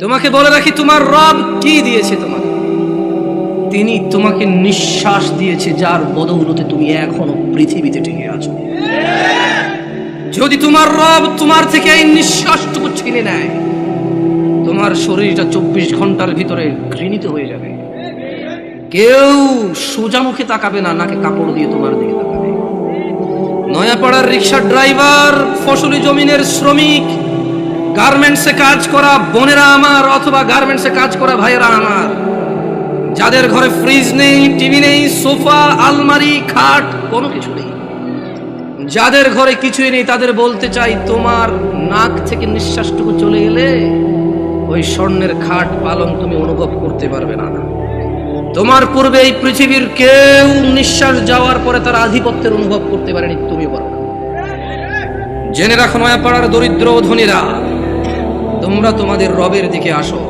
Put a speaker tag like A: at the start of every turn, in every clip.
A: তোমাকে বলে রাখি, তোমার রব কি দিয়েছে তোমাকে? তিনি তোমাকে নিঃশ্বাস দিয়েছে, যার বদৌলতে তুমি এখনো পৃথিবীতে টিকে আছো। যদি তোমার রব তোমার থেকে এই নিঃশ্বাসটুকু ছিনে নেয়, তোমার শরীরটা 24 ঘন্টার ভিতরে ঘৃণিত হয়ে যাবে। কেউ সোজা মুখে তাকাবে না, নাকে কাপড় দিয়ে তোমার দিকে তাকাবে। নয়াপাড়ার রিক্সা ড্রাইভার, ফসলি জমিনের শ্রমিক, গার্মেন্টসে কাজ করা বোনেরা আমার, অথবা গার্মেন্টসে কাজ করা ভাইয়েরা আমার, যাদের ঘরে ফ্রিজ নেই, টিভি নেই, সোফা, আলমারি, খাট, কোনো কিছু নেই, যাদের ঘরে কিছুই নেই, তাদের বলতে চাই, তোমার নাক থেকে নিঃশ্বাসটুকু চলে গেলে ওই স্বর্ণের খাট পালং তুমি অনুভব করতে পারবে না। তোমার পূর্বে এই পৃথিবীর কেউ নিঃশ্বাস যাওয়ার পরে তার আধিপত্যের অনুভব করতে পারেনি, তুমি পারবে না। জেনে রাখো নয়াপাড়ার দরিদ্র ও ধনীরা, তোমরা তোমাদের রবের দিকে আসো।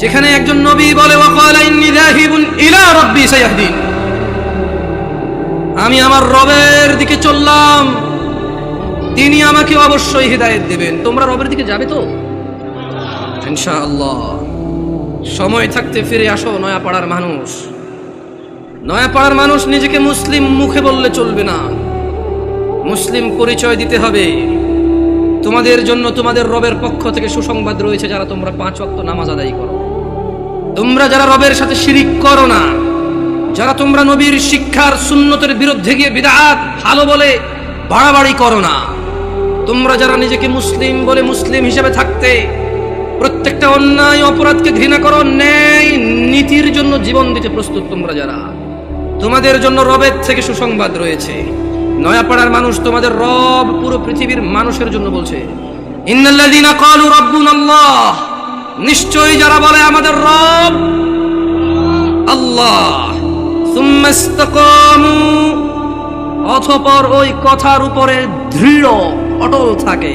A: যেখানে একজন নবী বলে, ওয়াকালা ইন্নী যাহিবুন ইলা রাব্বি সায়াহদিন, আমি আমার রবের দিকে চললাম, তিনি আমাকে অবশ্যই হিদায়াত দেবেন। তোমরা রবের দিকে যাবে তো ইনশাআল্লাহ। সময় থাকতে ফিরে আসো নয়াপাড়ার মানুষ। নয়াপাড়ার মানুষ নিজেকে মুসলিম মুখে বললে চলবে না, মুসলিম পরিচয় দিতে হবে। তোমাদের জন্য তোমাদের রবের পক্ষ থেকে সুসংবাদ রয়েছে, যারা তোমরা 5 ওয়াক্ত নামাজ আদায় করো, তোমরা যারা রবের সাথে শিরিক করো না, যারা তোমরা নবীর শিক্ষার সুন্নতের বিরুদ্ধে গিয়ে বিদআত ভালো বলে বাড়াবাড়ি করো না, তোমরা যারা নিজেকে মুসলিম বলে মুসলিম হিসেবে থাকতে প্রত্যেকটা অন্যায় অপরাধকে ঘৃণা করো, ন্যায় নীতির জন্য জীবন দিতে প্রস্তুত, তোমরা যারা, তোমাদের জন্য রবের থেকে সুসংবাদ রয়েছে। নয়াপাড়ার মানুষ, তোমাদের রব পুরো পৃথিবীর মানুষের জন্য বলছে, ইন্নাল্লাযীনা ক্বালু রাব্বুনাল্লাহ, নিশ্চয়ই যারা বলে আমাদের রব আল্লাহ, সুম্মা ইসতাকামু, অতঃপর ওই কথার উপরে দৃঢ় অটল থাকে,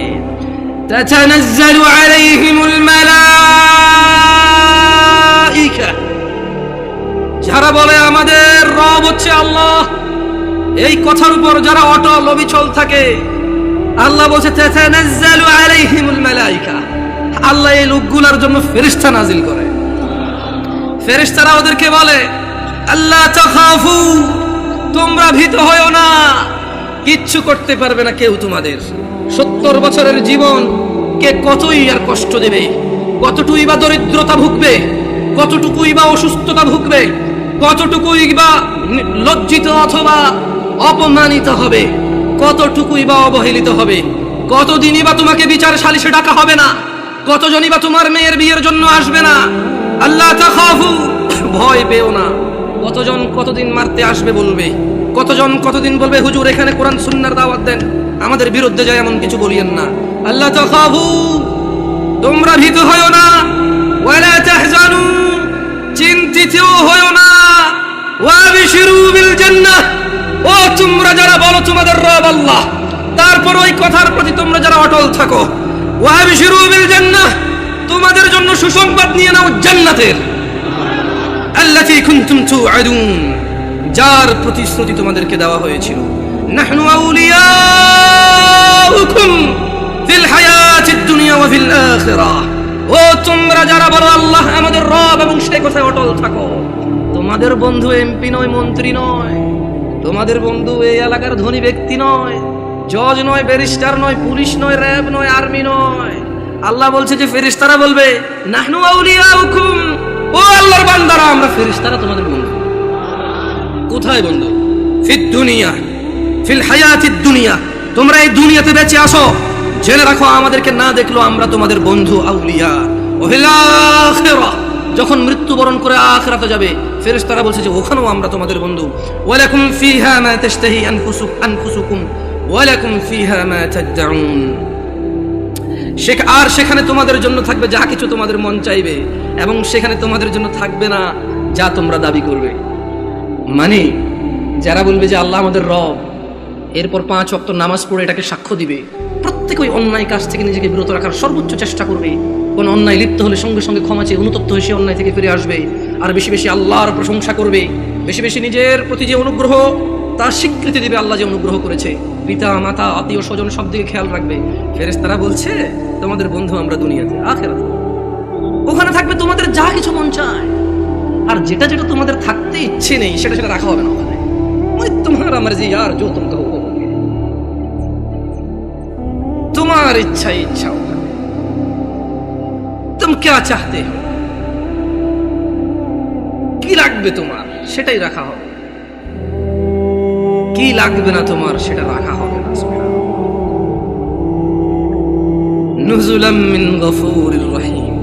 A: তাতানাজ্জালু আলাইহিমুল মালাইকা, যারা বলে আমাদের রব হচ্ছে আল্লাহ, এই কথার উপর যারা অটল অবিচল থাকে, আল্লাহ বলছে তাতানাজ্জালু আলাইহিমুল মালাইকা, আল্লাহ এই লোকগুলোর জন্য ফেরেশতা নাজিল করে। ফেরেশতারা ওদেরকে বলে, আল্লাহ তাখাফু, তোমরা ভীত হয়ো না, কিচ্ছু করতে পারবে না কেউ তোমাদের। 70 বছরের জীবন কে কতই আর কষ্ট দেবে, কতটুকুই বা দরিদ্রতা ভুগবে, কতটুকুই বা অসুস্থতা ভুগবে, কতটুকুই বা লজ্জিত অথবা অপমানিত হবে, কতটুকুই বা অবহেলিত হবে, কতদিনই বা তোমাকে বিচার সালিশে ডাকা হবে না, কতজনই বা তোমার মেয়ের বিয়ের জন্য আসবে না। আল্লাহ তাখাফু, ভয় পেও না। কতজন কতদিন মারতে আসবে বলবে, কতজন কতদিন বলবে হুজুর এখানে কোরআন সুন্নাহর দাওয়াত দেন, আমাদের বিরুদ্ধে যায় এমন কিছু বলিয়েন না। আল্লাহ তাখাফু, তোমরা ভীত হয়ো না, ওয়ালা তাহজানু, চিন্তিত হয়ো না, ওয়াবিশিরু বিল জান্নাহ, ও তোমরা যারা বলো তোমাদের রব আল্লাহ, তারপর ওই কথার প্রতি তোমরা যারা অটল থাকো, ওয়াবিশিরু বিল জান্নাহ, তোমাদের জন্য সুসংবাদ নিয়ে নাও জান্নাতের, আল্লাতী কুনতুম তুআদুন, যার প্রতিশ্রুতি তোমাদেরকে দেওয়া হয়েছিল। নাহনু আউলিয়াউকুম ফিল হায়াতিদ দুনিয়া ওয়া ফিল আখিরাহ, ও তোমরা যারা বলো আল্লাহ আমাদের রব এবং সেই কথায় অটল থাকো, তোমাদের বন্ধু এমপি নয়, মন্ত্রী নয়, তোমাদের বন্ধু এই এলাকার ধনী ব্যক্তি নয়, জজ নয়, ব্যারিস্টার নয়, পুলিশ নয়, র্যাব নয়, আর্মি নয়। আল্লাহ বলছে যে ফেরেশতারা বলবে, নাহনু আউলিয়াউকুম, ও আল্লাহর বান্দারা, আমরা ফেরেশতারা তোমাদের বন্ধু। কোথায় বন্ধু? ফিদ দুনিয়া, ফিল হায়াতিদ দুনিয়া, তোমরা এই দুনিয়াতে বেঁচে আসো, জেনে রাখো আমাদেরকে না দেখলো আমরা তোমাদের বন্ধু আউলিয়া। ওয়া ফিল আখিরাহ, যখন মৃত্যুবরণ করে আখিরাতে যাবে, ফেরেশতারা বলছে যে ওখানেও আমরা তোমাদের বন্ধু। ওয়ালাকুম ফিহা মা তাশতাহি আনফুসুকুম ওয়ালাকুম ফিহা মা তাদউন, আর সেখানে তোমাদের জন্য থাকবে যা কিছু তোমাদের মন চাইবে, এবং সেখানে তোমাদের জন্য থাকবে না যা তোমরা দাবি করবে। মানে যারা বলবে যে আল্লাহ আমাদের রব, এরপর 5 ওয়াক্ত নামাজ পড়ে এটাকে সাক্ষ্য দিবে, প্রত্যেক ওই অন্যায় কাজ থেকে নিজেকে বিরত রাখার সর্বোচ্চ চেষ্টা করবে, কোন অন্যায় লিপ্ত হলে সঙ্গে সঙ্গে ক্ষমা চেয়ে অনুতপ্ত হয়ে সে অন্যায় থেকে ফিরে আসবে, আর বেশি বেশি আল্লাহর প্রশংসা করবে, বেশি বেশি নিজের প্রতি যে অনুগ্রহ তার স্বীকৃতি দিবে, আল্লাহ যে অনুগ্রহ করেছে, পিতা মাতা আত্মীয় স্বজন সব দিকে খেয়াল রাখবে। ফেরেশতারা বলছে তোমাদের বন্ধু আমরা দুনিয়াতে, আখিরাতে। ওখানে থাকবে তোমাদের যা কিছু মন চায়, আর যেটা যেটা তোমাদের থাকতে ইচ্ছে নেই সেটা সেটা রাখা হবে না ওখানে। ওই তোমার মর্জি यार, जो तुम कहो তোমার ইচ্ছা ইচ্ছা ওখানে। तुम क्या चाहते हो, কি লাগবে তোমার সেটাই রাখা হবে, কি লাগবে না তোমার সেটা রাখা হবে না। নুজুলাম মিন গফুরির রহিম,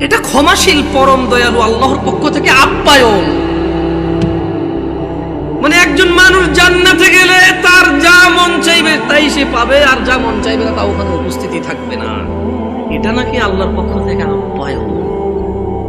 A: এটা ক্ষমাশীল পরম দয়ালু আল্লাহর পক্ষ থেকে আপ্যায়ন। মানে একজন মানুষ জান্নাতে গেলে তার যা মন চাইবে তাই সে পাবে, আর যা মন চাইবে না তা ওখানে উপস্থিতি থাকবে না। এটা নাকি আল্লাহর পক্ষ থেকে আপ্যায়ন।